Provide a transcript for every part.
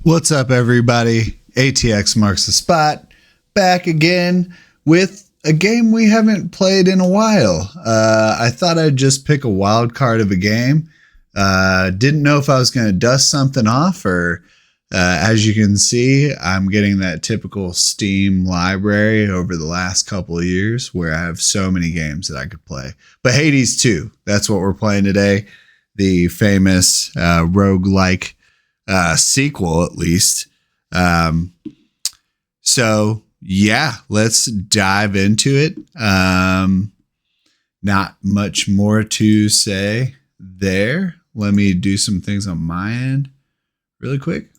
What's up, everybody? ATX marks the spot. Back again with a game we haven't played in a while. I thought I'd just pick a wild card of a game. Didn't know if I was going to dust something off, or as you can see, I'm getting that typical Steam library over the last couple of years where I have so many games that I could play. But Hades 2, that's what we're playing today. The famous roguelike sequel, at least. So yeah, let's dive into it. Not much more to say there. Let me do some things on my end really quick.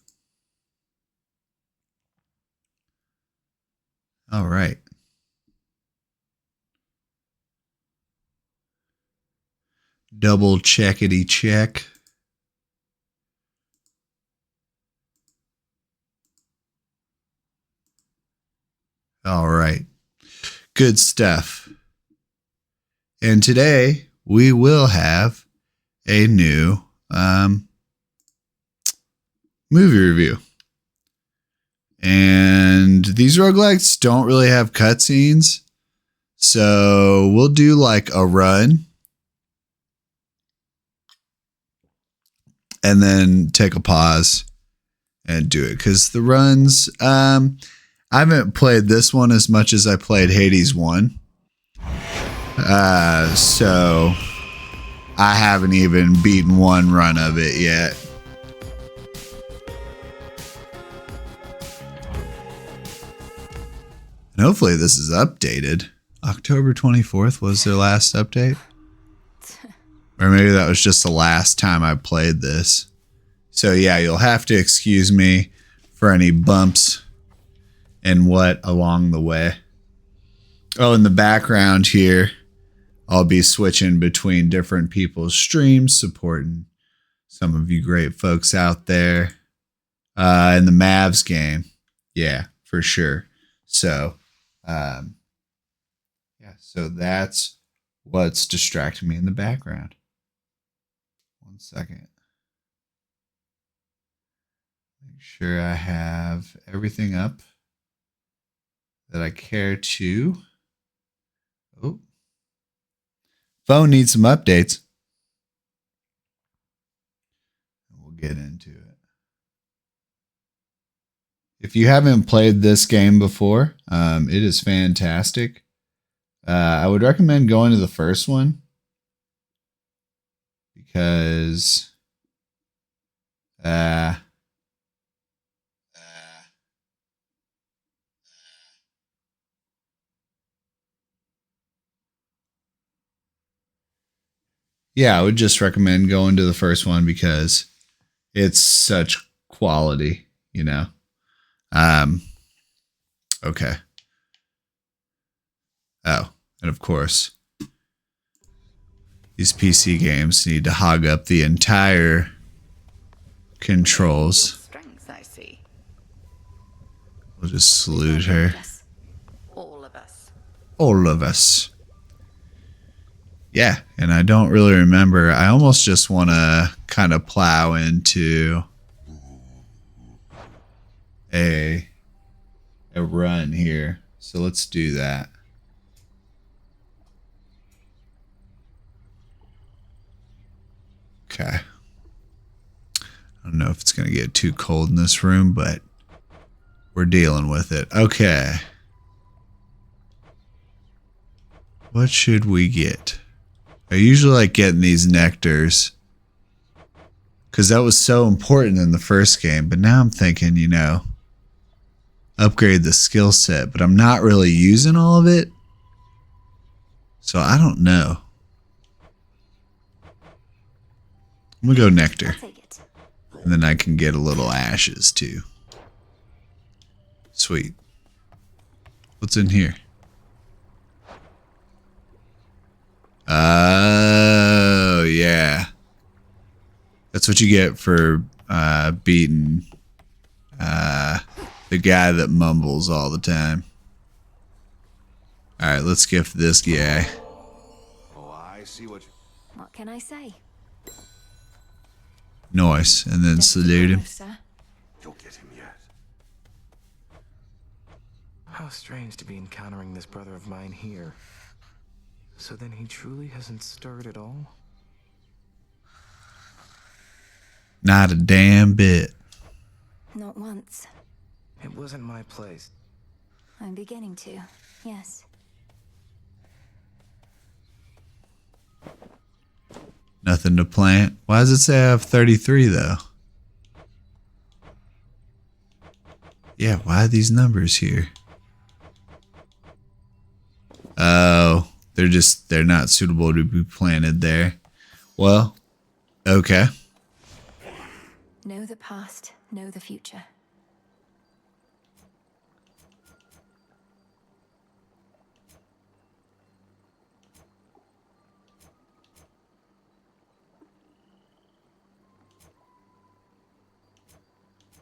All right. Double checkity check. All right. Good stuff. And today we will have a new movie review. And these roguelikes don't really have cutscenes. So we'll do like a run and then take a pause and do it. Because the runs, I haven't played this one as much as I played Hades 1. So I haven't even beaten one run of it yet. And hopefully this is updated. October 24th was their last update. Or maybe that was just the last time I played this. So yeah, you'll have to excuse me for any bumps and what along the way. Oh, in the background here, I'll be switching between different people's streams, supporting some of you great folks out there in the Mavs game. Yeah, for sure. So, so that's what's distracting me in the background. 1 second. Make sure I have everything up that I care to. Oh, phone needs some updates. We'll get into it. If you haven't played this game before, it is fantastic. I would recommend going to the first one because yeah, I would just recommend going to the first one because it's such quality, you know. Okay. Oh, and of course, these PC games need to hog up the entire controls. Strength, I see. We'll just salute her. All of us. All of us. Yeah, and I don't really remember. I almost just want to kind of plow into a run here. So let's do that. Okay. I don't know if it's going to get too cold in this room, but we're dealing with it. Okay. What should we get? I usually like getting these nectars because that was so important in the first game. But now I'm thinking, you know, upgrade the skill set, but I'm not really using all of it. So I don't know. I'm going to go nectar. And then I can get a little ashes too. Sweet. What's in here? Oh, yeah. That's what you get for beating the guy that mumbles all the time. Alright, let's gift this guy. Oh, I see what can I say? Nice. And then salute him. you'll get him yet. How strange to be encountering this brother of mine here. So then he truly hasn't stirred at all? Not a damn bit. Not once. It wasn't my place. I'm beginning to, yes. Nothing to plant. Why does it say I have 33 though? Yeah, why are these numbers here? Oh, they're not suitable to be planted there. Well, okay. Know the past, know the future.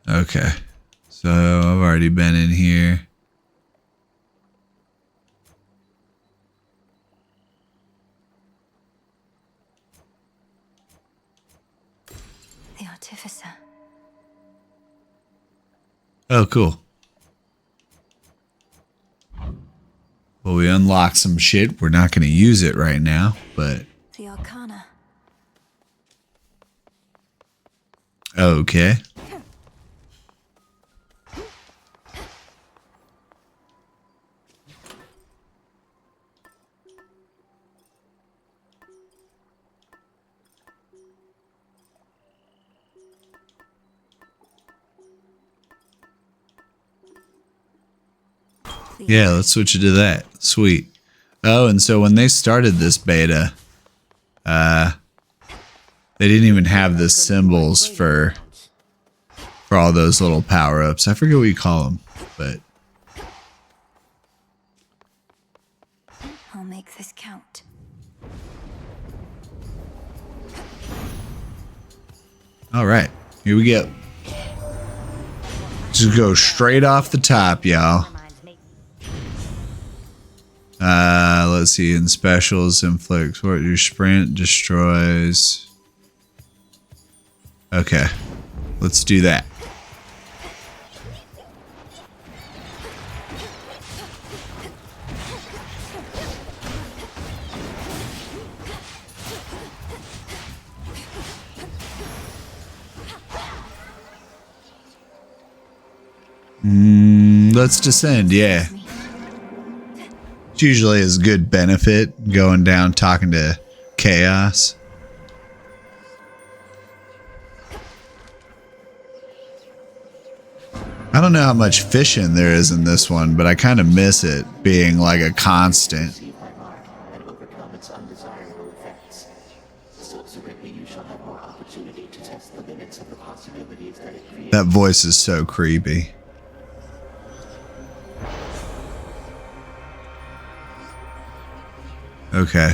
Okay. So I've already been in here. The Artificer. Oh, cool. Well, we unlocked some shit. We're not going to use it right now, but... The Arcana. Okay. Yeah, let's switch it to that. Sweet. Oh, and so when they started this beta, they didn't even have the symbols for all those little power-ups. I forget what you call them, but I'll make this count. all right, here we go. Just go straight off the top, y'all. Let's see. In specials, inflicts. What your sprint destroys. Okay, let's do that. Let's descend, yeah. It's usually is good benefit going down talking to Chaos. I don't know how much fishing there is in this one, but I kind of miss it being like a constant. And overcome its undesirable effects. Subsequently, you shall have more opportunity to test the limits of the possibilities that it creates. That voice is so creepy. Okay.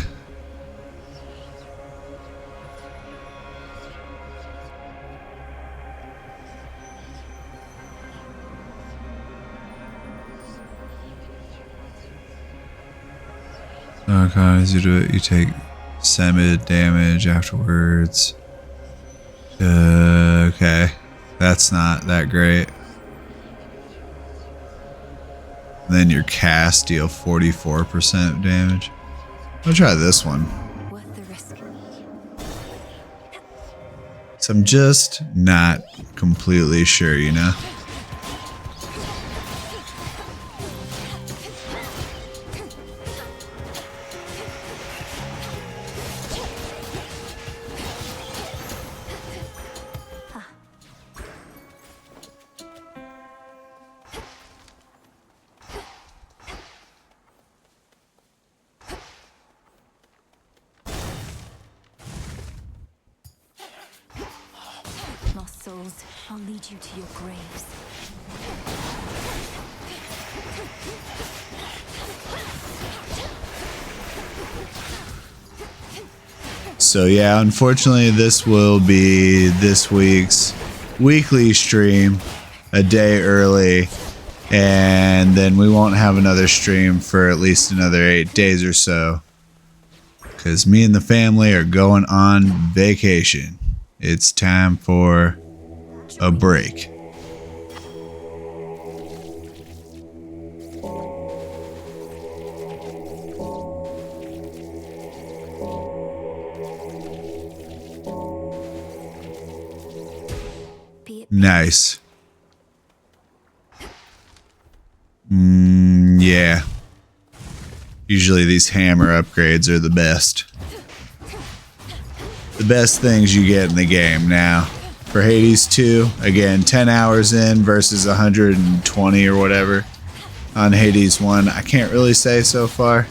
Okay, as you do it, you take semi damage afterwards. Okay. That's not that great. Then your cast deal 44% damage. I'll try this one. Worth the risk. So I'm just not completely sure, you know? Lost souls, I'll lead you to your graves. So yeah, unfortunately this will be this week's weekly stream a day early, and then we won't have another stream for at least another 8 days or so, because me and the family are going on vacation. It's time for a break. Nice. Yeah. Usually these hammer upgrades are the best. The best things you get in the game. Now, for Hades 2, again, 10 hours in versus 120 or whatever on Hades 1. I can't really say so far.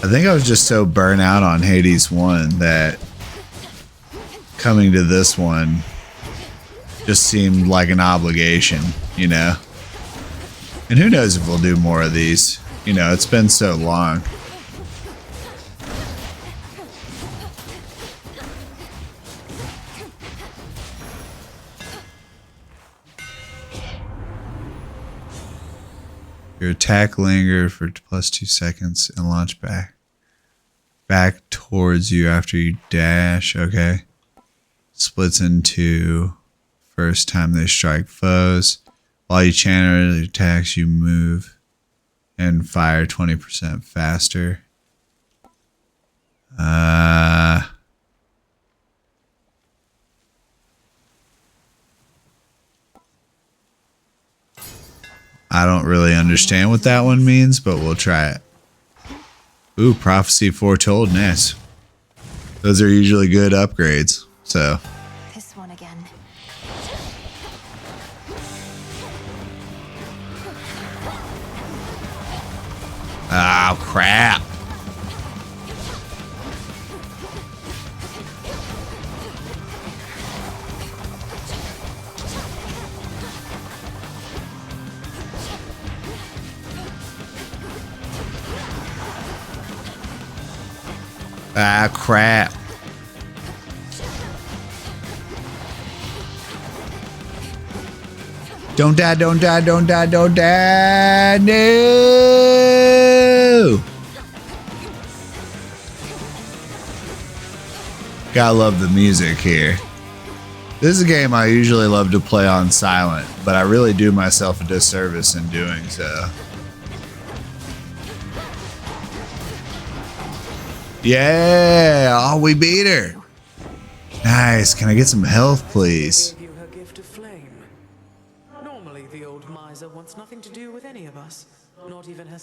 I think I was just so burnt out on Hades 1 that coming to this one just seemed like an obligation, you know? And who knows if we'll do more of these. You know, it's been so long. Your attack lingered for +2 seconds and launch back towards you after you dash. Okay. Splits into first time they strike foes. While you channel attacks, you move and fire 20% faster. I don't really understand what that one means, but we'll try it. Ooh, prophecy foretold. Nice. Those are usually good upgrades. So. This one again. Oh, crap. Ah, crap. Don't die, don't die, don't die, don't die. No! Gotta love the music here. This is a game I usually love to play on silent, but I really do myself a disservice in doing so. Yeah! Oh, we beat her! Nice. Can I get some health, please? Gave you her gift of flame. Normally, the old miser wants nothing to do with any of us, not even her.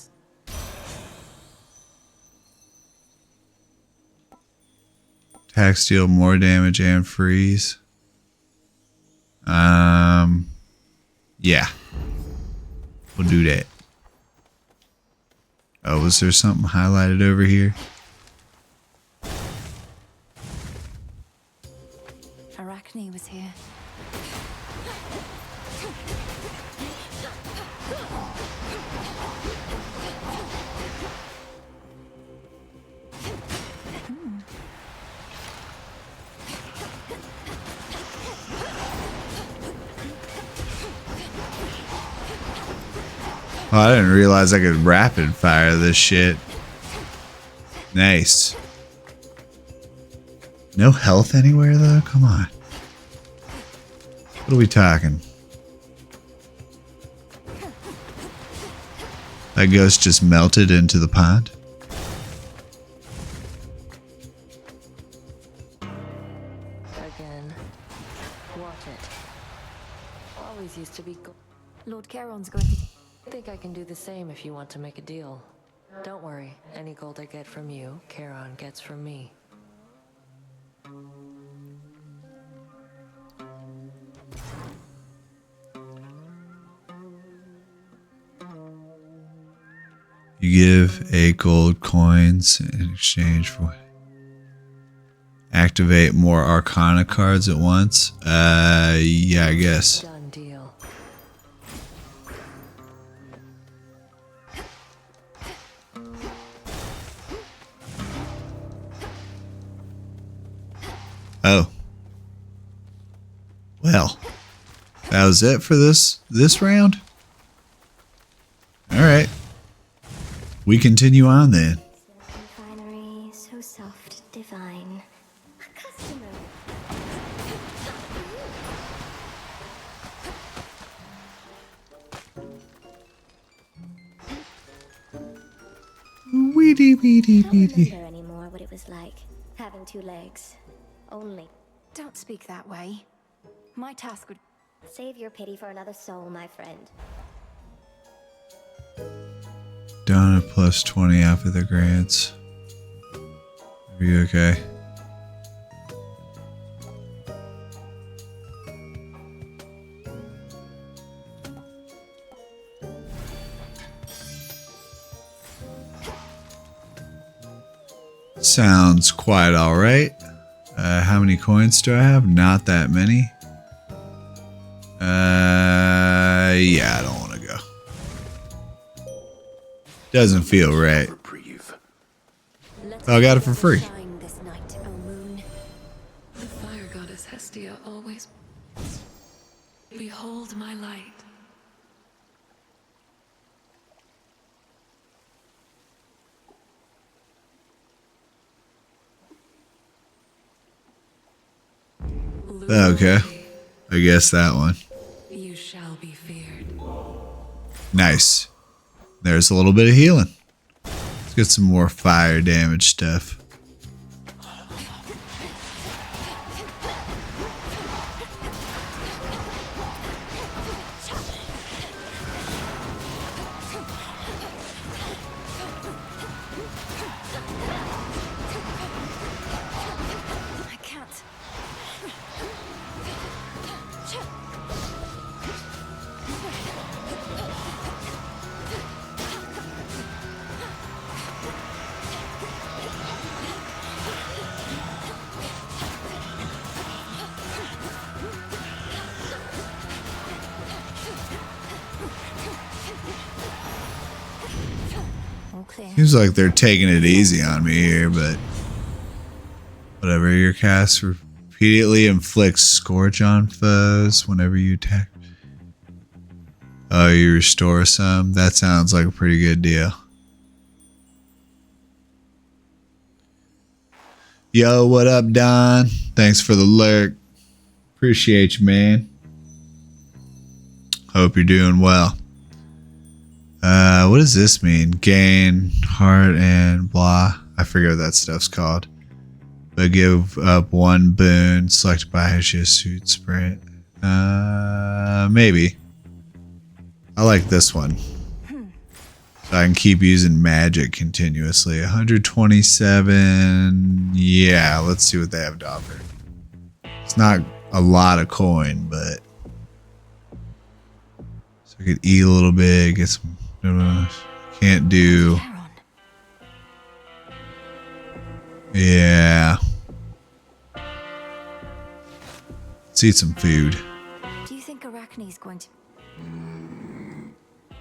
Attack, steal more damage and freeze. Yeah. We'll do that. Oh, was there something highlighted over here? Arachne was here. Oh, I didn't realize I could rapid fire this shit. Nice. No health anywhere though? Come on. What are we talking? That ghost just melted into the pond. Again. Watch it. Always used to be Lord Charon's going to... think I can do the same if you want to make a deal. Don't worry. Any gold I get from you, Charon gets from me. You give 8 gold coins in exchange for activate more Arcana cards at once. Yeah, I guess. Done deal. Oh. Well, that was it for this round. All right. We continue on then. Refinery, so soft, divine. A customer. Weedy, weedy, I don't weedy. remember anymore what it was like having 2 legs. Only. Don't speak that way. My task would... Save your pity for another soul, my friend. Donna plus 20 after the grants. Are you okay? Sounds quite alright. How many coins do I have? Not that many. Yeah, I don't want to go. Doesn't feel right. Oh, I got it for free. Shine this night, O moon. The fire goddess Hestia always... Behold my light. Okay. I guess that one. You shall be feared. Nice. There's a little bit of healing. Let's get some more fire damage stuff. I can't. All clear. Seems like they're taking it easy on me here, but whatever. Your cast repeatedly inflicts scorch on foes whenever you attack. Oh, you restore some? That sounds like a pretty good deal. Yo, what up, Don? Thanks for the lurk. Appreciate you, man. Hope you're doing well. What does this mean? Gain, heart, and blah. I forget what that stuff's called. But give up one boon. Select by Hestia suit sprint. Maybe. I like this one. So I can keep using magic continuously. 127. Yeah, let's see what they have to offer. It's not a lot of coin, but so I could eat a little bit, get some. Can't do. Yeah. Let's eat some food. Do you think Arachne's going to...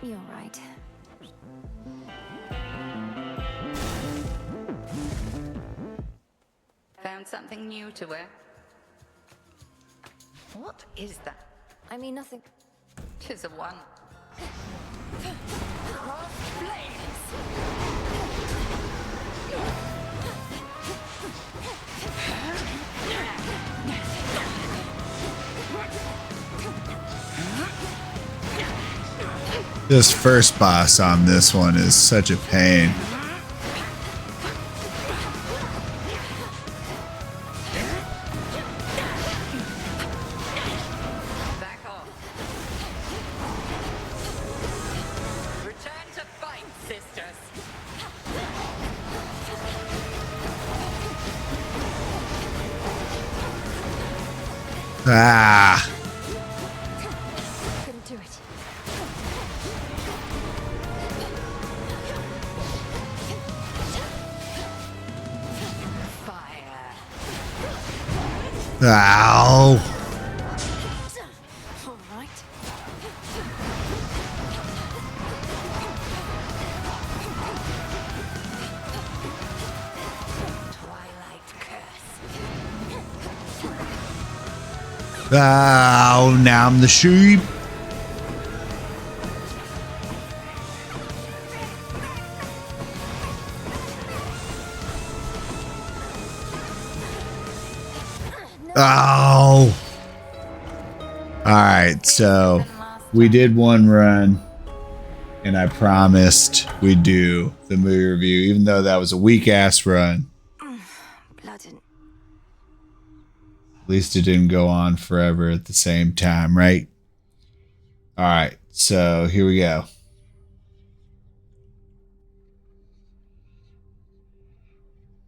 You're right. Found something new to wear. What is that? I mean, nothing... 'Tis a one. Cross flames! This first boss on this one is such a pain. Back off. Return to fight, sisters. Ah. Couldn't do it. Fire. Ow. All right. Twilight curse. Ow. Now I'm the sheep. Oh. Alright, so we did one run, and I promised we'd do the movie review, even though that was a weak ass run. Blood and... At least it didn't go on forever at the same time, right? All right, so here we go.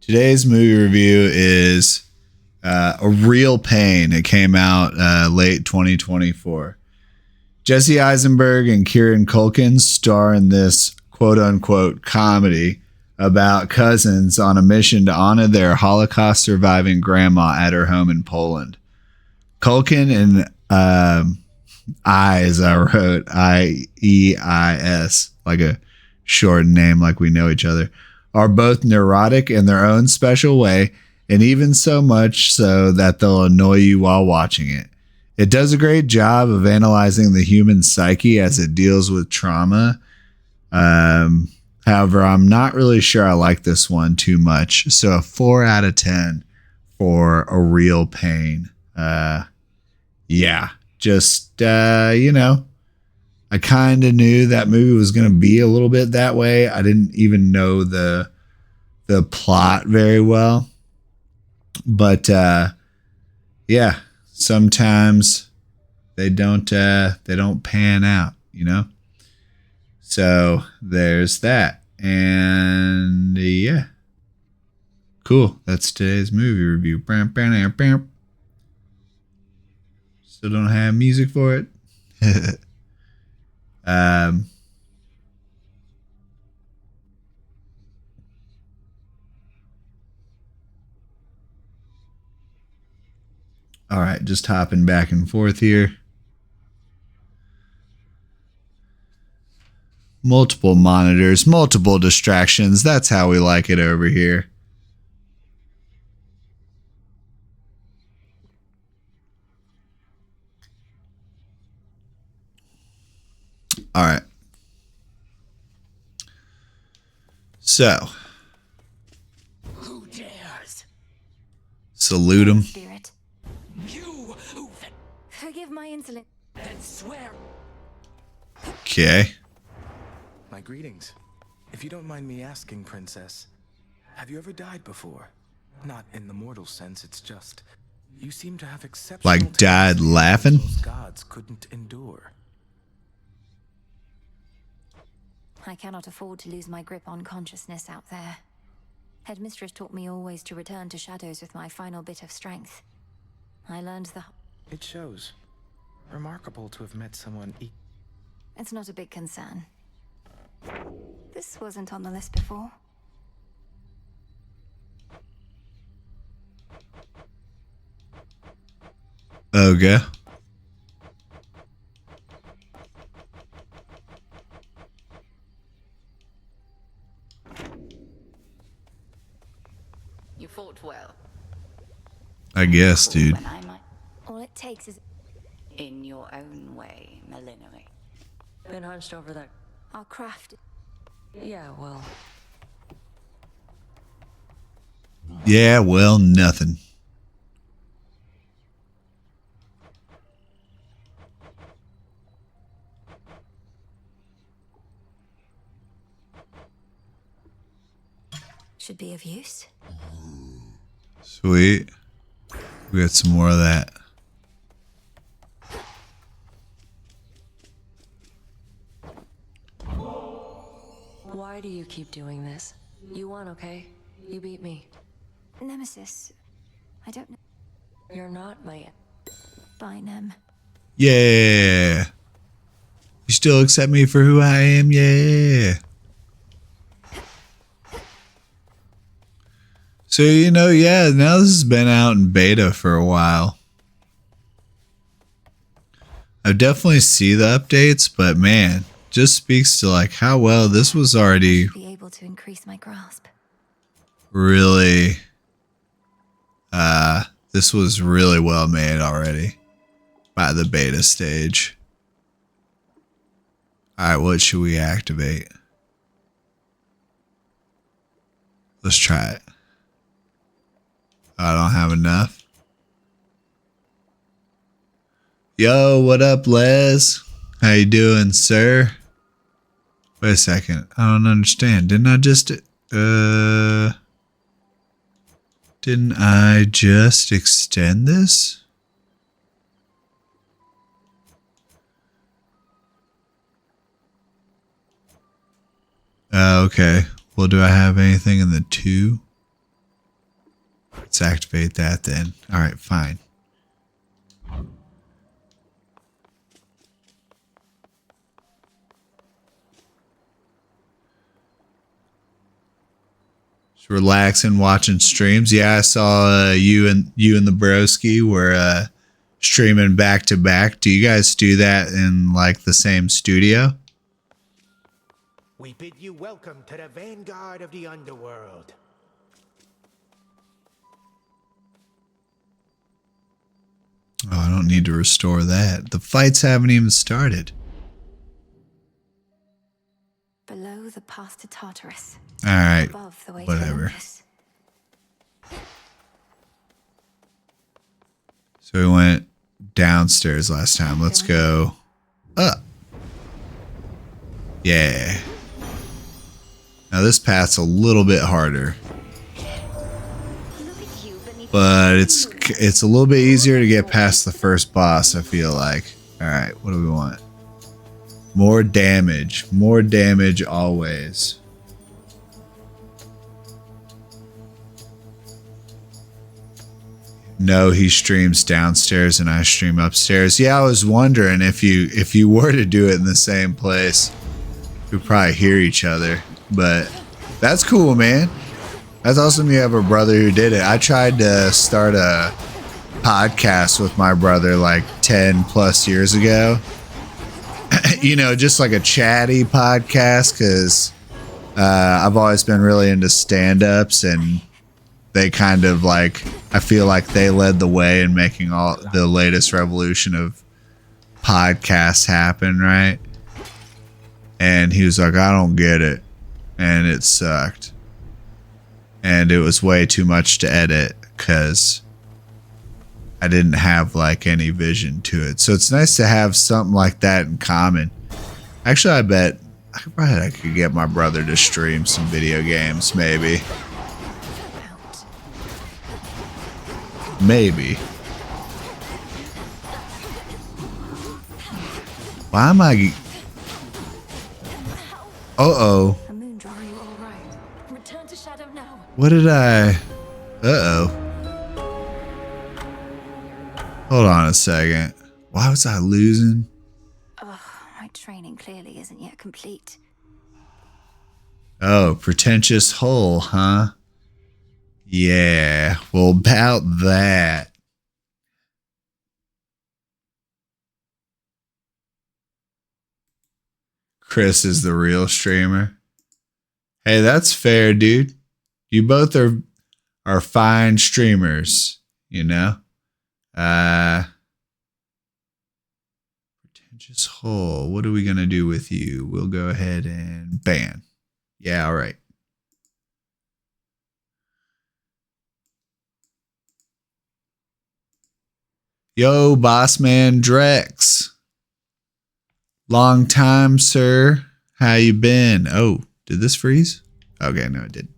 Today's movie review is A Real Pain. It came out late 2024. Jesse Eisenberg and Kieran Culkin star in this quote-unquote comedy about cousins on a mission to honor their Holocaust-surviving grandma at her home in Poland. Culkin and Eyes, I wrote, I-E-I-S, like a short name, like we know each other, are both neurotic in their own special way, and even so much so that they'll annoy you while watching it. It does a great job of analyzing the human psyche as it deals with trauma. However, I'm not really sure I like this one too much. So a 4 out of 10 for A Real Pain. Yeah, just, you know, I kind of knew that movie was going to be a little bit that way. I didn't even know the plot very well. But, yeah. Sometimes they don't pan out, you know? So there's that. And yeah. Cool. That's today's movie review. Still don't have music for it. All right, just hopping back and forth here. Multiple monitors, multiple distractions. That's how we like it over here. All right. So, Who dares? salute him. Spirit. You who Forgive my insolence. then swear. Okay. My greetings. If you don't mind me asking, Princess, have you ever died before? Not in the mortal sense, it's just you seem to have exceptional Like died tendencies laughing? those gods couldn't endure. I cannot afford to lose my grip on consciousness out there. Headmistress taught me always to return to shadows with my final bit of strength. I learned the... It shows. Remarkable to have met someone It's not a big concern. This wasn't on the list before. Okay. You fought well. I guess, dude. When I might, All it takes is... in your own way, Millinery. Been hunched over that. Our craft... Yeah, well, Yeah, well, nothing. should be of use. Sweet. We got some more of that. why do you keep doing this? You won, okay? You beat me. Nemesis. I don't know. You're not my... Bye, Nem. Yeah. You still accept me for who I am? Yeah. So, you know, yeah, now this has been out in beta for a while. I definitely see the updates, but man, just speaks to like how well this was already Be able to increase my grasp. really, this was really well made already by the beta stage. All right, what should we activate? Let's try it. I don't have enough. Yo, what up, Les? How you doing, sir? Wait a second. I don't understand. Didn't I just... Didn't I just extend this? Okay. Well, do I have anything in the 2? Let's activate that then. All right, fine. Just relaxing, watching streams. Yeah, I saw you and the broski were streaming back to back. Do you guys do that in like the same studio? We bid you welcome to the vanguard of the underworld. Oh, I don't need to restore that. The fights haven't even started. Below the path to Tartarus. All right, Above the way to whatever. Olympus. So we went downstairs last time. Let's go up. Yeah. Now this path's a little bit harder. But it's a little bit easier to get past the first boss, I feel like. Alright, what do we want? More damage. More damage always. No, he streams downstairs and I stream upstairs. Yeah, I was wondering if you were to do it in the same place, we'd probably hear each other. But that's cool, man. That's awesome you have a brother who did it. I tried to start a podcast with my brother like 10 plus years ago. You know, just like a chatty podcast because I've always been really into stand-ups and they kind of like, I feel like they led the way in making all the latest revolution of podcasts happen, right? And he was like, I don't get it. And it sucked. And it was way too much to edit because I didn't have like any vision to it. So it's nice to have something like that in common. Actually, I bet I could get my brother to stream some video games, maybe. Maybe. Why am I... Uh-oh. What did I... Uh-oh. Hold on a second. Why was I losing? Ugh, my training clearly isn't yet complete. Oh, pretentious hole, huh? Yeah, well, about that. Chris is the real streamer. Hey, that's fair, dude. You both are fine streamers, you know? Pretentious hole. What are we going to do with you? We'll go ahead and ban. Yeah, all right. Yo, boss man Drex. Long time, sir. How you been? Oh, did this freeze? Okay, no, it didn't.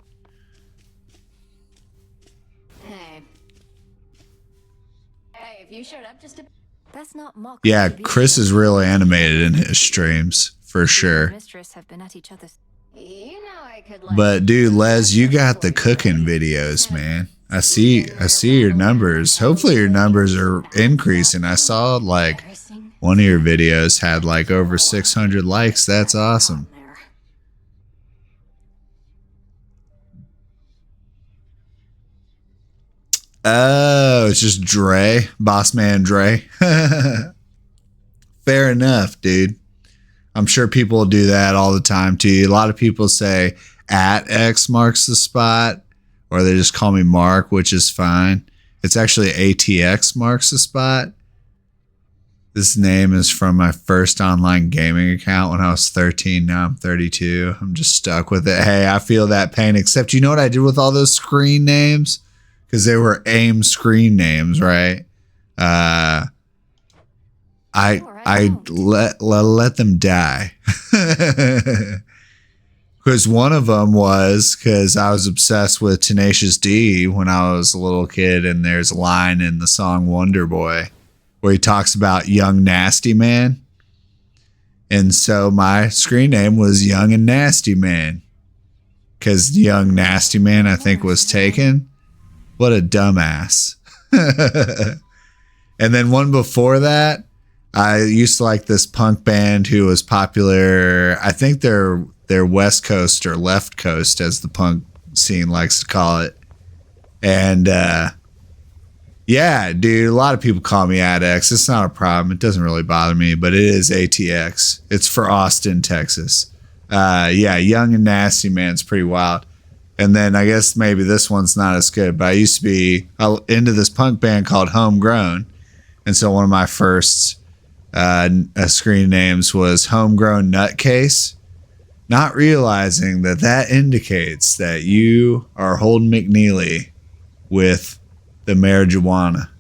Hey, if you showed up just to... That's not mock. Yeah, Chris is real animated in his streams, for sure. Have been at each other's... But dude, Les, you got the cooking videos, man. I see your numbers. Hopefully your numbers are increasing. I saw like one of your videos had like over 600 likes. That's awesome. Oh, it's just Dre, boss man Dre. Fair enough, dude. I'm sure people will do that all the time to you. A lot of people say at X marks the spot, or they just call me Mark, which is fine. It's actually ATX marks the spot. This name is from my first online gaming account when I was 13. Now I'm 32. I'm just stuck with it. Hey, I feel that pain. Except you know what I did with all those screen names? Because they were AIM screen names, right? I let them die. Because one of them was because I was obsessed with Tenacious D when I was a little kid, and there's a line in the song Wonder Boy where he talks about Young Nasty Man. And so my screen name was Young and Nasty Man. Because Young Nasty Man, I think, was taken. What a dumbass. And then one before that, I used to like this punk band who was popular. I think they're West Coast or Left Coast, as the punk scene likes to call it. And yeah, dude, a lot of people call me AdX. It's not a problem. It doesn't really bother me, but it is ATX. It's for Austin, Texas. Yeah, Young and Nasty Man's pretty wild. And then I guess maybe this one's not as good, but I used to be into this punk band called Homegrown. And so one of my first screen names was Homegrown Nutcase, not realizing that that indicates that you are Holden McNeely with the marijuana.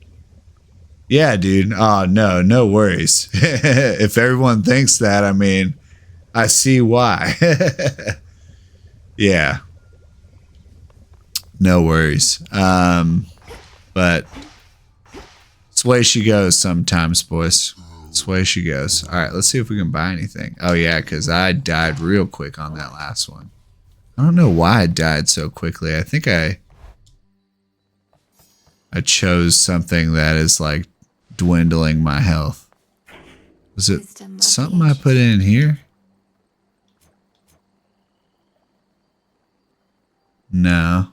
Yeah, dude. Oh, no worries. If everyone thinks that, I mean, I see why. Yeah. No worries. But it's the way she goes sometimes, boys. It's the way she goes. All right, let's see if we can buy anything. Oh, yeah, because I died real quick on that last one. I don't know why I died so quickly. I think I chose something that is like dwindling my health. Was it something I put in here? No.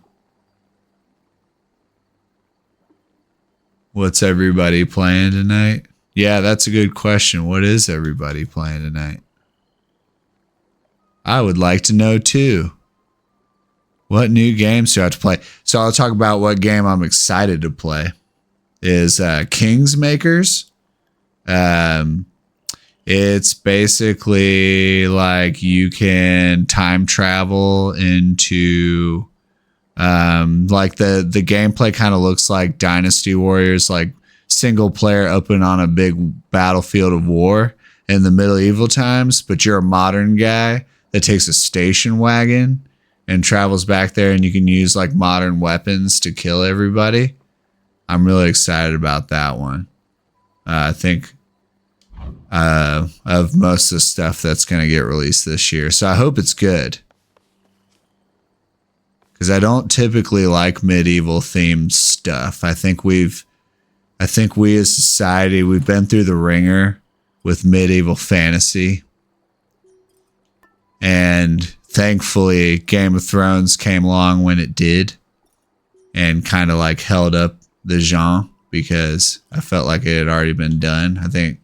What's everybody playing tonight? Yeah, that's a good question. What is everybody playing tonight? I would like to know too. What new games do I have to play? So I'll talk about what game I'm excited to play. Is Kingsmakers. It's basically like you can time travel into like the gameplay kind of looks like Dynasty Warriors, like single player open on a big battlefield of war in the medieval times, but you're a modern guy that takes a station wagon and travels back there, and you can use like modern weapons to kill everybody. I'm really excited about that one. I think of most of the stuff that's going to get released this year. So I hope it's good. Because I don't typically like medieval themed stuff. I think we as society, we've been through the ringer with medieval fantasy. And thankfully, Game of Thrones came along when it did and kind of like held up the genre, because I felt like it had already been done. I think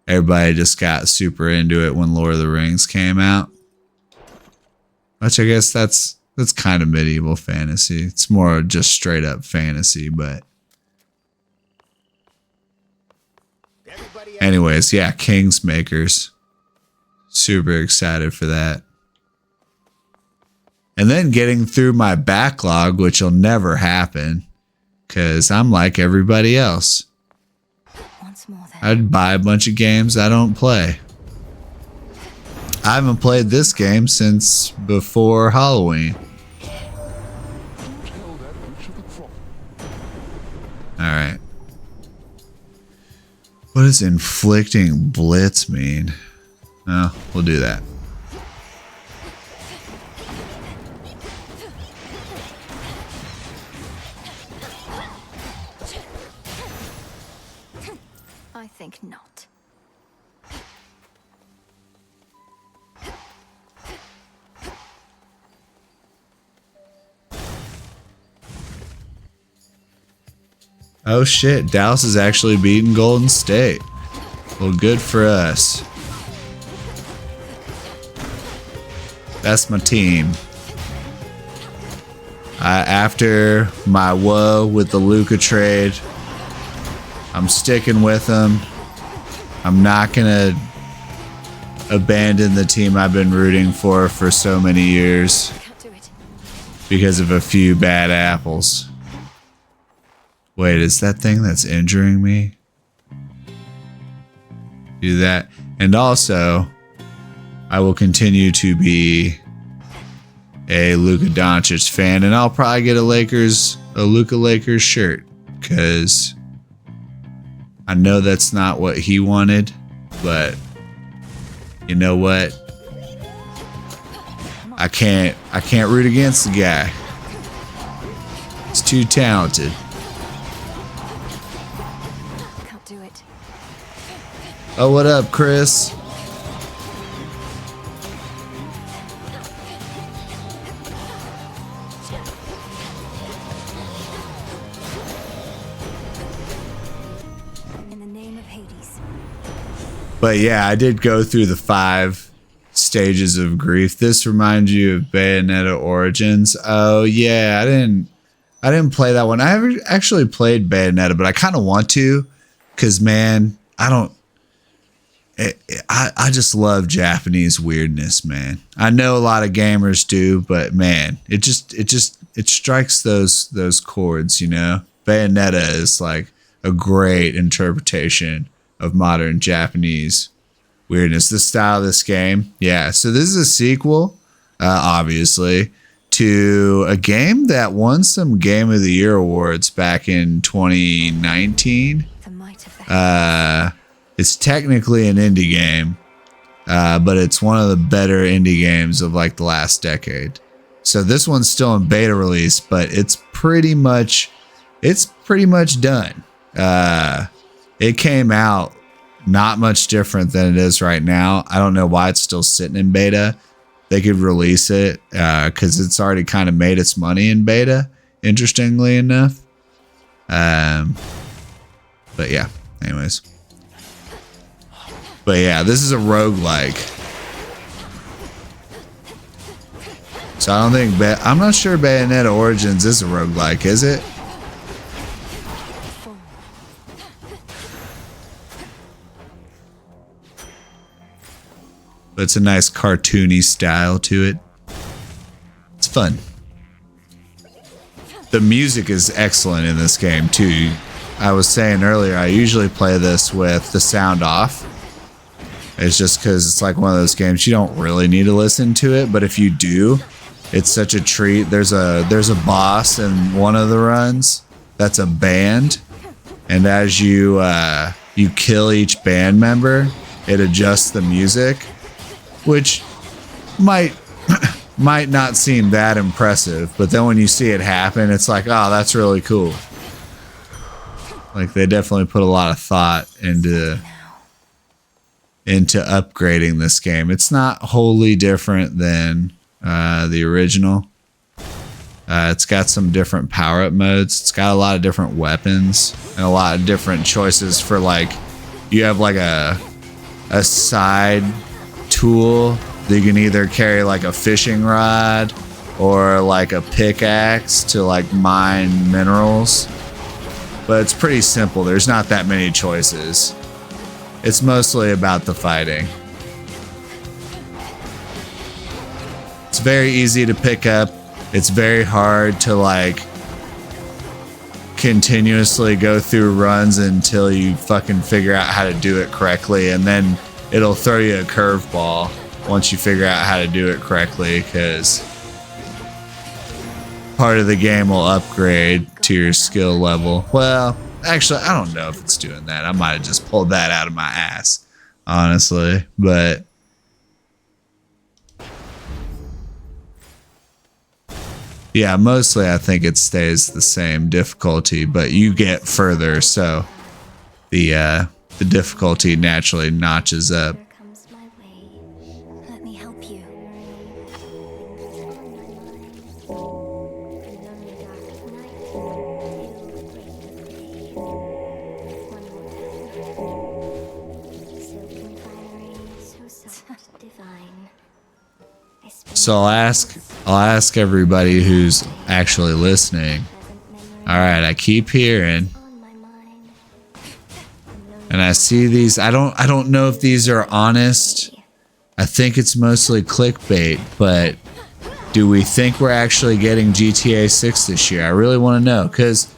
everybody just got super into it when Lord of the Rings came out, which I guess that's kind of medieval fantasy. It's more just straight up fantasy, but anyways, yeah, Kingsmakers. Super excited for that. And then getting through my backlog, which will never happen because I'm like everybody else. I'd buy a bunch of games I don't play. I haven't played this game since before Halloween. Alright. What does inflicting blitz mean? Oh, we'll do that. I think not. Oh shit, Dallas is actually beating Golden State. Well, good for us. That's my team. After my woe with the Luka trade, I'm sticking with them. I'm not going to abandon the team I've been rooting for so many years because of a few bad apples. Wait, is that thing that's injuring me? Do that. And also, I will continue to be a Luka Doncic fan, and I'll probably get a Luka Lakers shirt because I know that's not what he wanted, but you know what? I can't root against the guy. He's too talented. Can't do it. Oh, what up, Chris? In the name of Hades. But yeah, I did go through the 5 stages of grief. This reminds you of Bayonetta Origins. Oh yeah, I didn't play that one. I haven't actually played Bayonetta, but I kind of want to, because man, I just love Japanese weirdness, man. I know a lot of gamers do, but man, it strikes those chords, you know. Bayonetta is like a great interpretation of modern Japanese weirdness. The style of this game, yeah. So this is a sequel, obviously, to a game that won some Game of the Year awards back in 2019. It's technically an indie game, but it's one of the better indie games of like the last decade. So this one's still in beta release, but it's pretty much done. It came out not much different than it is right now. I don't know why it's still sitting in beta. They could release it because it's already kind of made its money in beta, interestingly enough. But yeah, anyways. But yeah, this is a roguelike. So I don't think, I'm not sure Bayonetta Origins is a roguelike, is it? But it's a nice cartoony style to it. It's fun. The music is excellent in this game too. I was saying earlier, I usually play this with the sound off. It's just because it's like one of those games you don't really need to listen to it, but if you do, it's such a treat. There's a boss in one of the runs that's a band, and as you kill each band member, it adjusts the music, which might not seem that impressive, but then when you see it happen, it's like, oh, that's really cool. Like they definitely put a lot of thought into upgrading this game. It's not wholly different than the original. It's got some different power-up modes. It's got a lot of different weapons and a lot of different choices for, like, you have like a side tool that you can either carry like a fishing rod or like a pickaxe to like mine minerals. But it's pretty simple. There's not that many choices. It's mostly about the fighting. It's very easy to pick up. It's very hard to like continuously go through runs until you fucking figure out how to do it correctly, and then it'll throw you a curveball once you figure out how to do it correctly, because part of the game will upgrade to your skill level. Well, actually, I don't know if it's doing that. I might have just pulled that out of my ass, honestly. But yeah, mostly I think it stays the same difficulty, but you get further, so the difficulty naturally notches up. Let me help you. So I'll ask everybody who's actually listening. All right, I keep hearing, and I see these. I don't know if these are honest. I think it's mostly clickbait, but do we think we're actually getting GTA 6 this year? I really want to know, because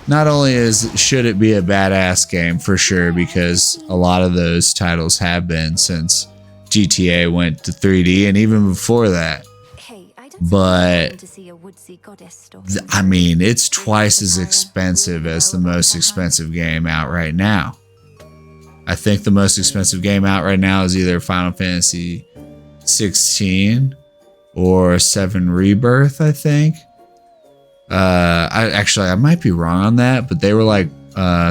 not only should it be a badass game for sure, because a lot of those titles have been since GTA went to 3D, and even before that. Hey, I But To see a woodsy goddess or I mean, it's twice as expensive as the most expensive game out right now. I think the most expensive game out right now is either Final Fantasy 16 or 7 Rebirth, I think. I might be wrong on that, but they were like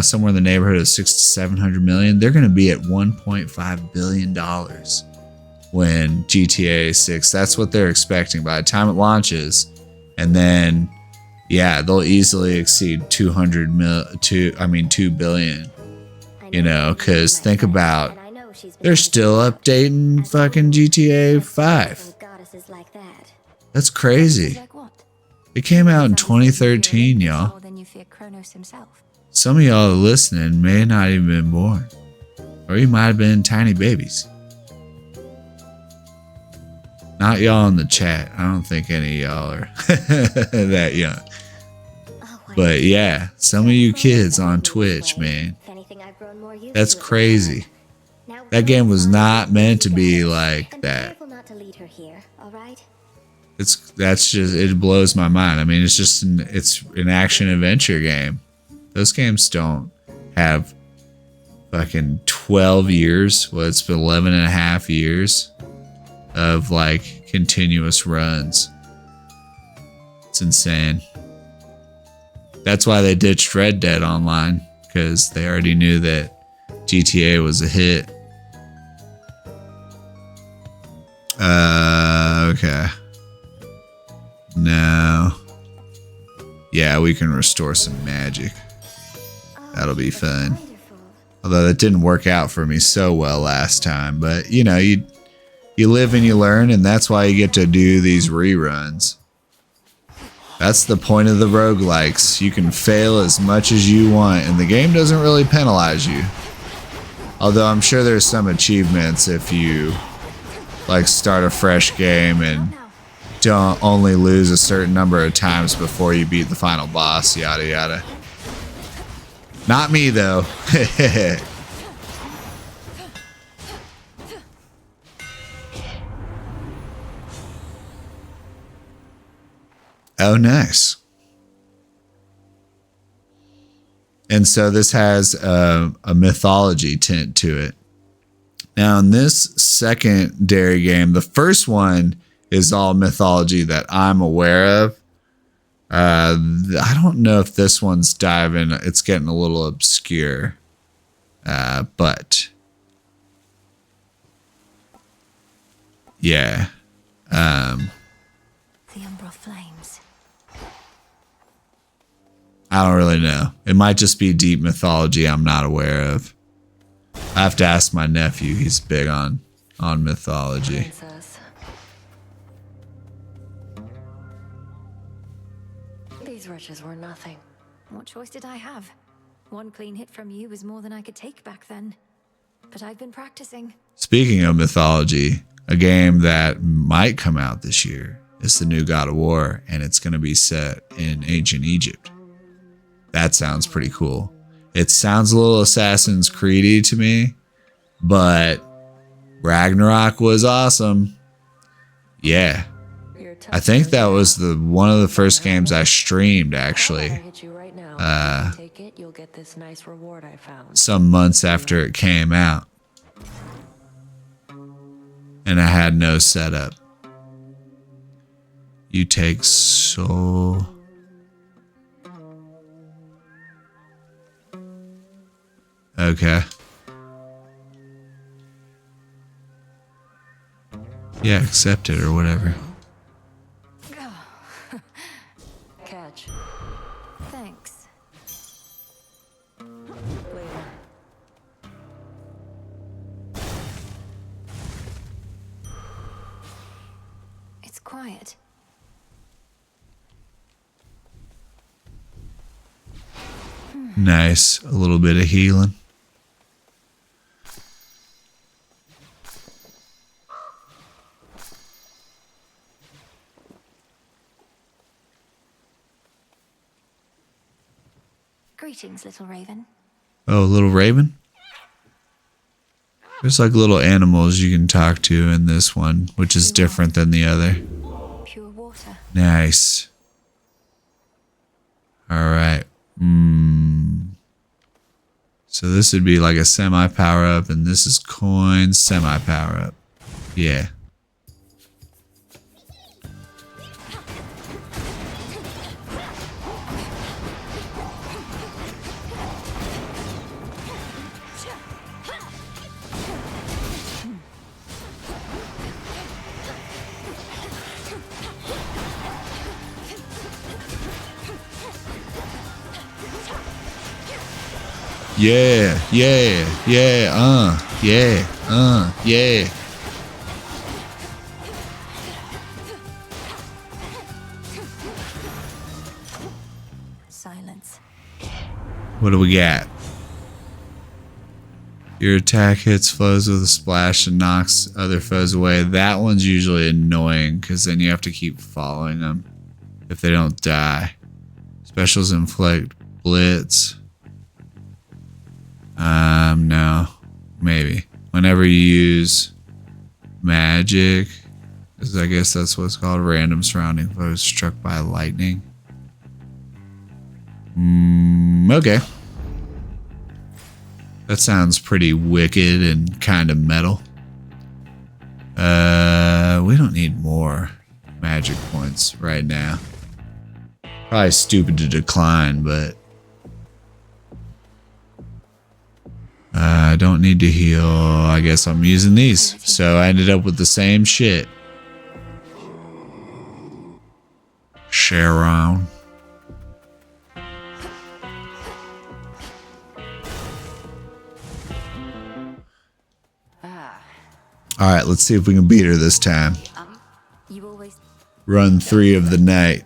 somewhere in the neighborhood of 600 to 700 million. They're going to be at 1.5 billion dollars when GTA 6. That's what they're expecting by the time it launches, and then yeah, they'll easily exceed 2 billion. You know, because think about, they're still updating fucking GTA 5. That's crazy. It came out in 2013, y'all. Some of y'all listening may not even been born, or you might have been tiny babies. Not y'all in the chat. I don't think any of y'all are that young. But yeah, some of you kids on Twitch, man. That's crazy. That game was not meant to be like that. It blows my mind. I mean, it's an action adventure game. Those games don't have fucking 12 years. Well, it's been 11 and a half years of like continuous runs. It's insane. That's why they ditched Red Dead Online, because they already knew that GTA was a hit. Okay. Now, yeah, we can restore some magic. That'll be fun. Although that didn't work out for me so well last time, but you know, you live and you learn, and that's why you get to do these reruns. That's the point of the roguelikes. You can fail as much as you want, and the game doesn't really penalize you. Although I'm sure there's some achievements if you like start a fresh game and don't only lose a certain number of times before you beat the final boss, yada yada. Not me though. Oh, nice. And so this has a mythology tint to it. Now, in this secondary game, the first one is all mythology that I'm aware of. I don't know if this one's diving. It's getting a little obscure. But yeah. The Umbral Flames. I don't really know. It might just be deep mythology I'm not aware of. I have to ask my nephew. He's big on mythology. Princess. These wretches were nothing. What choice did I have? One clean hit from you was more than I could take back then. But I've been practicing. Speaking of mythology, a game that might come out this year is the new God of War, and it's going to be set in ancient Egypt. That sounds pretty cool. It sounds a little Assassin's Creed-y to me, but Ragnarok was awesome. Yeah. I think that was one of the first games I streamed, actually. Some months after it came out. And I had no setup. You take so... Okay. Yeah, accept it or whatever. Catch. Thanks. Later. It's quiet. Nice. A little bit of healing. Greetings, little raven. Oh, little raven? There's like little animals you can talk to in this one, which is different than the other. Pure water. Nice. All right. So this would be like a semi power up, and this is coins semi power up. Yeah. Yeah, yeah, yeah, yeah. Silence. What do we got? Your attack hits foes with a splash and knocks other foes away. That one's usually annoying because then you have to keep following them if they don't die. Specials inflict blitz. No. Maybe. Whenever you use magic, because I guess that's what's called, random surrounding foes struck by lightning. Okay. That sounds pretty wicked and kind of metal. We don't need more magic points right now. Probably stupid to decline, but I don't need to heal. I guess I'm using these. So I ended up with the same shit. Sharon. All right, let's see if we can beat her this time. You always Run 3 of the night.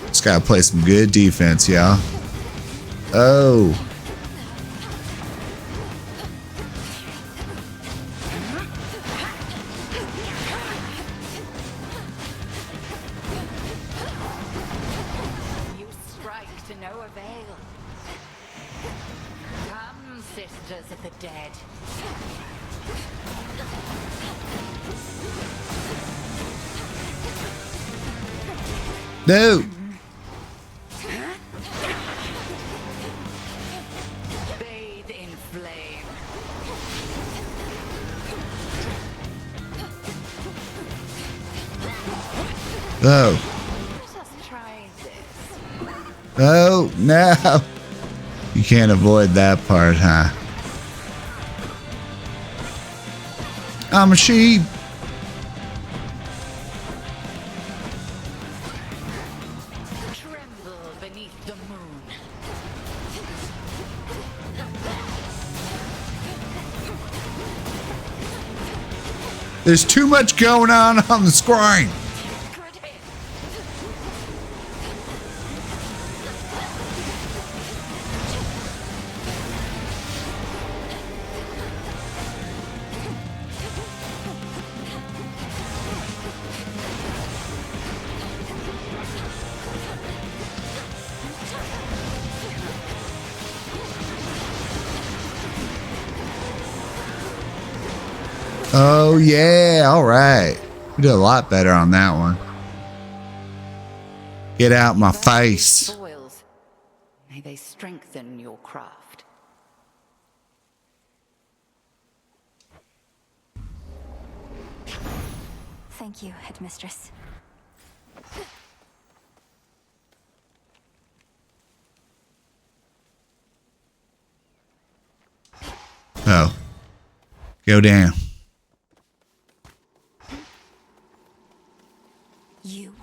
Just gotta play some good defense, y'all. Oh. You strike to no avail. Come, sisters of the dead. No. Bathe in flame. Oh. Let us try this. Oh, no. You can't avoid that part, huh? I'm a sheep. Tremble beneath the moon. There's too much going on the screen. Good hit. Oh, yeah. All right. We did a lot better on that one. Get out my face. Spoils. May they strengthen your craft. Thank you, Headmistress. Oh. Go down. You.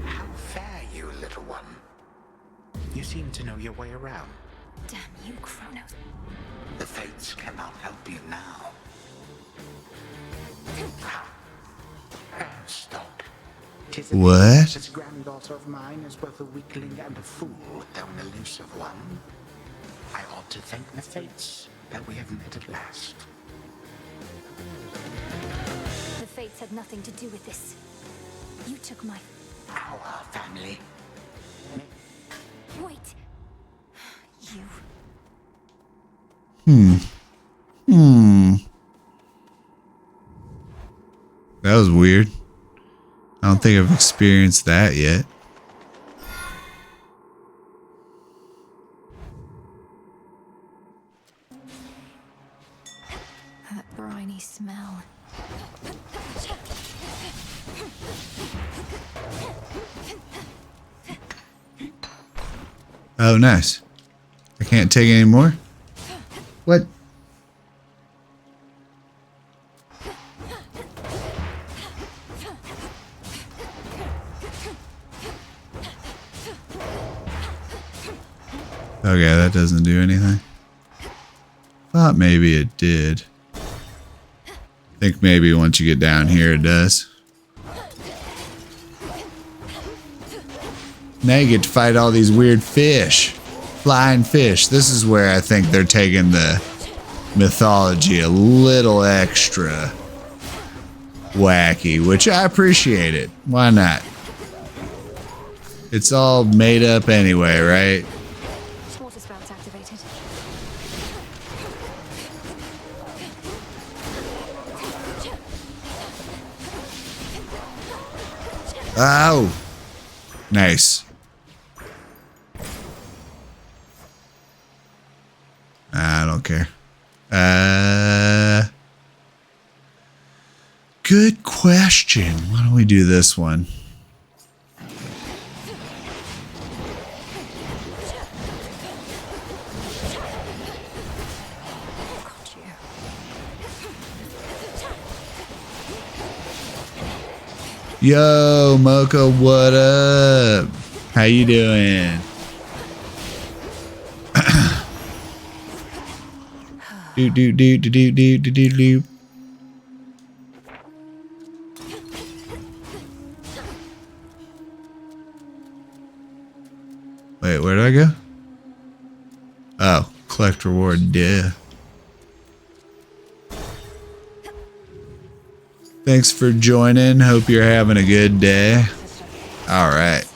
How fare you, little one? You seem to know your way around. Damn you, Kronos. The fates cannot help you now. Stop. 'Tis a pity What? This granddaughter of mine is both a weakling and a fool, though an elusive one. I ought to thank the fates that we have met at last. The fates had nothing to do with this. You took my... Our family. May Wait. You. That was weird. I don't think I've experienced that yet. That briny smell. Oh, nice. I can't take any more? What? Okay, that doesn't do anything. Thought maybe it did. Think maybe once you get down here it does. Now you get to fight all these weird fish. Flying fish. This is where I think they're taking the mythology a little extra wacky, which I appreciate it. Why not? It's all made up anyway, right? Water spouts activated. Oh! Nice. I don't care. Good question. Why don't we do this one? Got you. Yo, Mocha, what up? How you doing? do. Wait, where did I go? Oh, collect reward, duh. Thanks for joining. Hope you're having a good day. All right.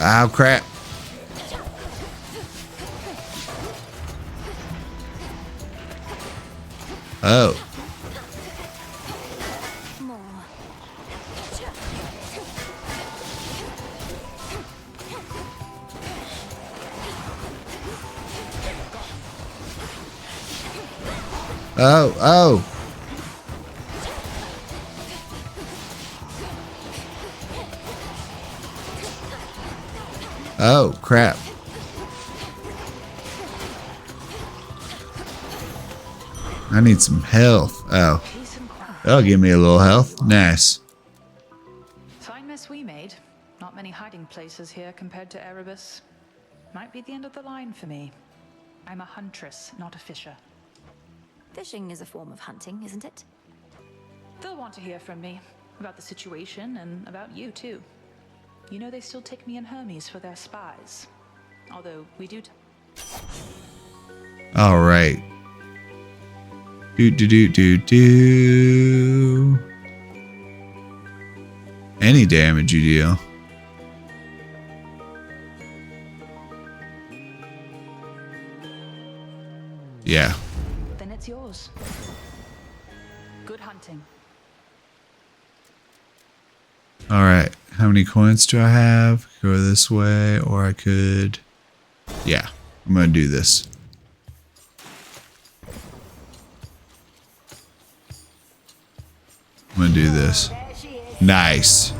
Oh, crap. Oh. Oh, oh. Oh, crap. I need some health. Oh. That'll give me a little health. Nice. Fine mess we made. Not many hiding places here compared to Erebus. Might be the end of the line for me. I'm a huntress, not a fisher. Fishing is a form of hunting, isn't it? They'll want to hear from me about the situation and about you too. You know they still take me and Hermes for their spies. Although we do. All right. Do. Any damage you deal. Yeah. Then it's yours. Good hunting. All right. How many coins do I have? Go this way, or I could. Yeah, I'm gonna do this. I'm gonna do this. Nice.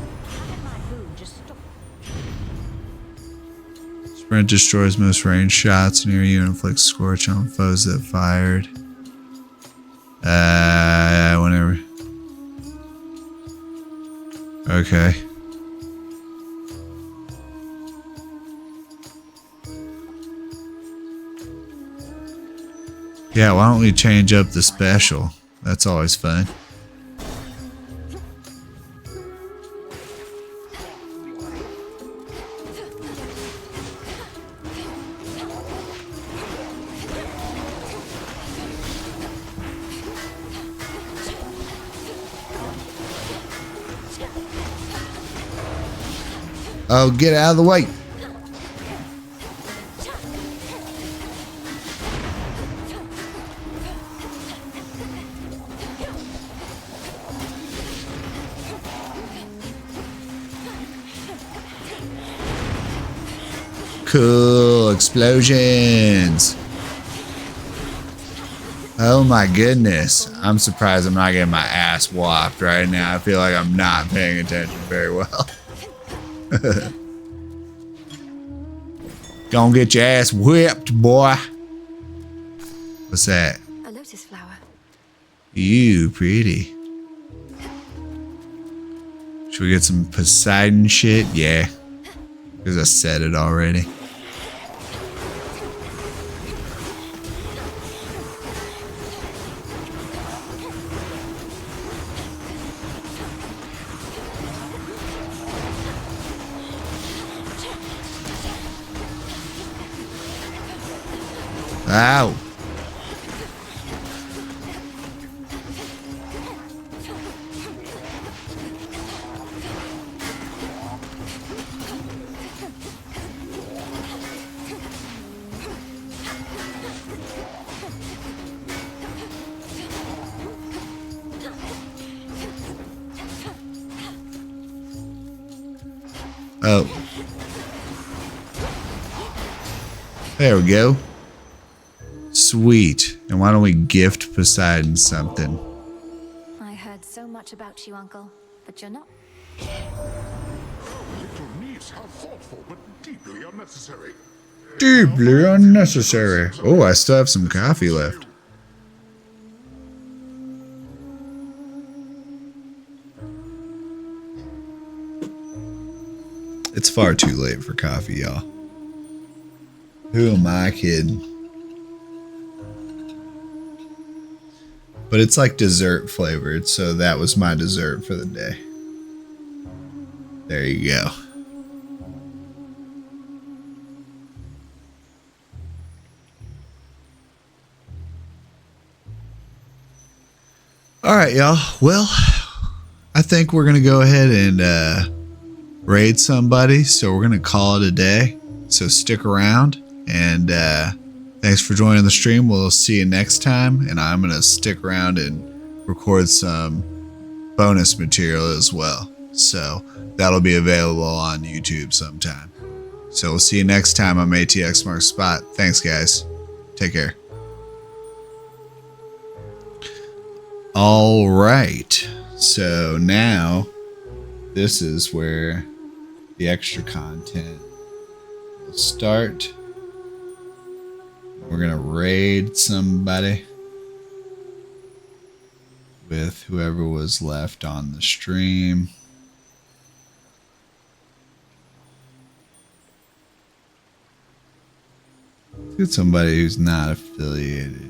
Sprint destroys most ranged shots near you and inflicts scorch on foes that fired. Whenever. Okay. Yeah, why don't we change up the special? That's always fun. Oh, get out of the way. Cool explosions. Oh my goodness. I'm surprised I'm not getting my ass whopped right now. I feel like I'm not paying attention very well. Gonna get your ass whipped, boy. What's that? A lotus flower. You pretty. Should we get some Poseidon shit? Yeah. Because I said it already. Ow. Oh. There we go. Sweet. And why don't we gift Poseidon something? I heard so much about you, Uncle, but you're not. Little niece, how thoughtful, but deeply unnecessary. Deeply unnecessary. Oh, I still have some coffee left. It's far too late for coffee, y'all. Who am I kidding? But it's like dessert flavored, so that was my dessert for the day. There you go. All right, y'all. Well, I think we're going to go ahead and raid somebody, so we're going to call it a day. So stick around, and thanks for joining the stream. We'll see you next time, and I'm going to stick around and record some bonus material as well. So that'll be available on YouTube sometime. So we'll see you next time on ATX Mark Spot. Thanks, guys. Take care. All right. So now this is where the extra content will start. We're going to raid somebody with whoever was left on the stream. Let's get somebody who's not affiliated.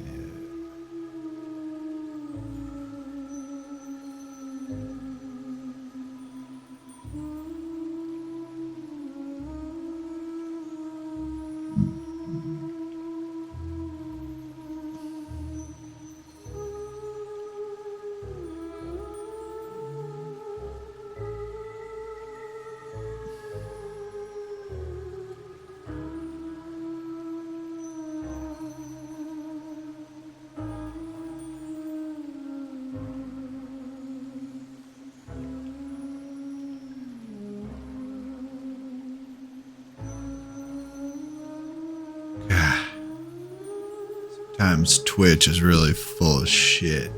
Sometimes Twitch is really full of shit.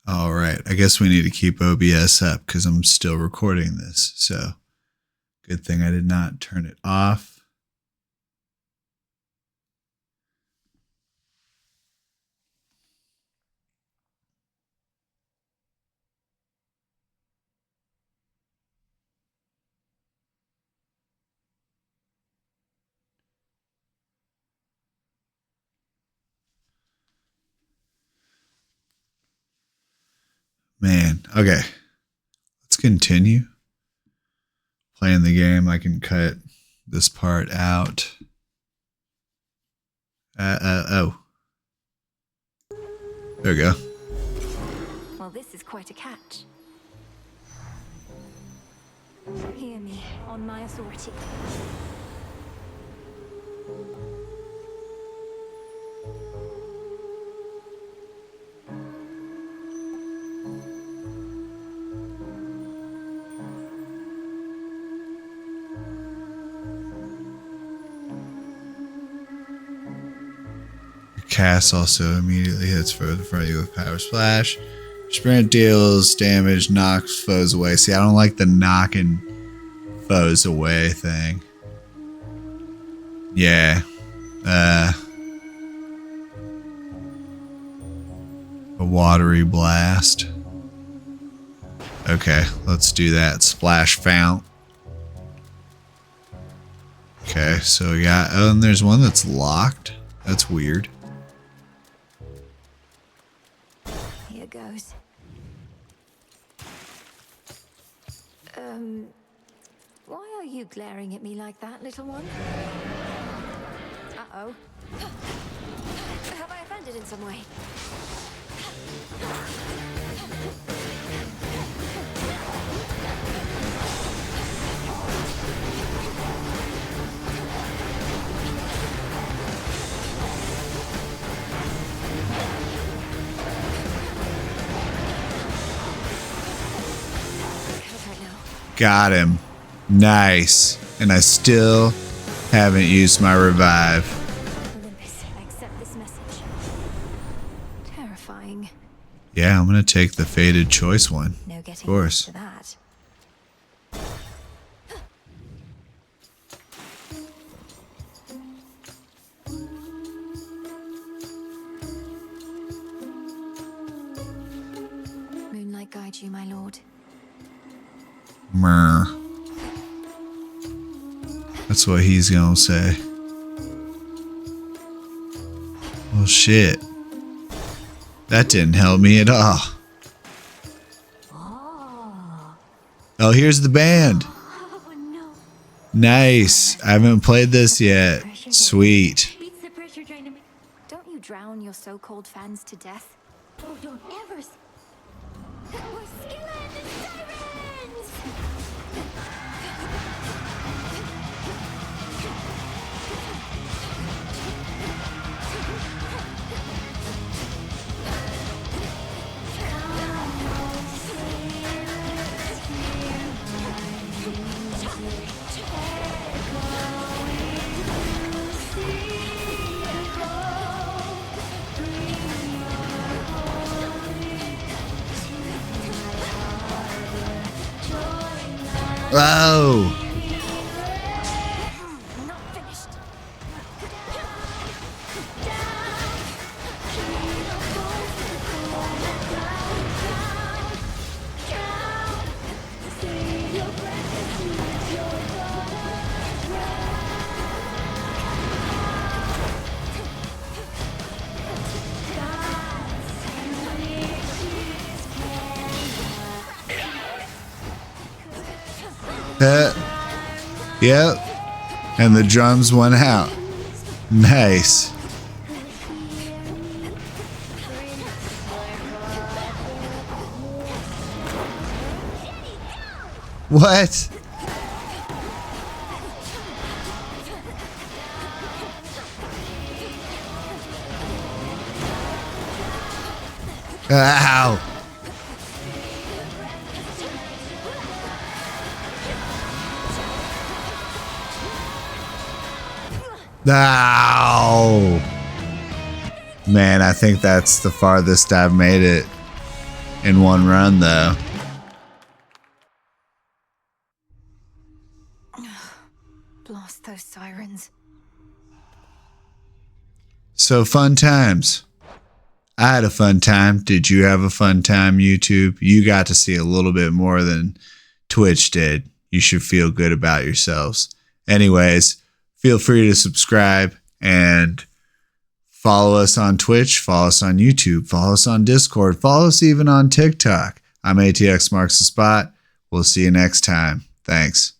All right. I guess we need to keep OBS up because I'm still recording this. So good thing I did not turn it off. Okay. Let's continue playing the game. I can cut this part out. Oh. There we go. Well, this is quite a catch. Hear me on my authority. Cast also immediately hits further from you with Power Splash. Sprint deals damage, knocks foes away. See, I don't like the knocking foes away thing. Yeah. A watery blast. Okay, let's do that. Splash fount. Okay, so we got... Oh, and there's one that's locked. That's weird. Here goes. Why are you glaring at me like that, little one? Uh-oh. Have I offended in some way? Got him. Nice. And I still haven't used my revive. Olympus, I accept this message. Terrifying. Yeah, I'm going to take the fated choice one. No Of getting course. to that. Moonlight guide you, my lord. Mer. That's what he's gonna say. Well, shit. That didn't help me at all. Oh, here's the band. Nice. I haven't played this yet. Sweet. Don't you drown your so-called fans to death? Oh, don't ever. We're Skillet and Sirens! Oh. Not finished. Yep. And the drums went out. Nice. What? Ow. Ow. Man, I think that's the farthest I've made it in one run, though. Blast those sirens. So, fun times. I had a fun time. Did you have a fun time, YouTube? You got to see a little bit more than Twitch did. You should feel good about yourselves. Anyways, feel free to subscribe and follow us on Twitch, follow us on YouTube, follow us on Discord, follow us even on TikTok. I'm ATX Marks the Spot. We'll see you next time. Thanks.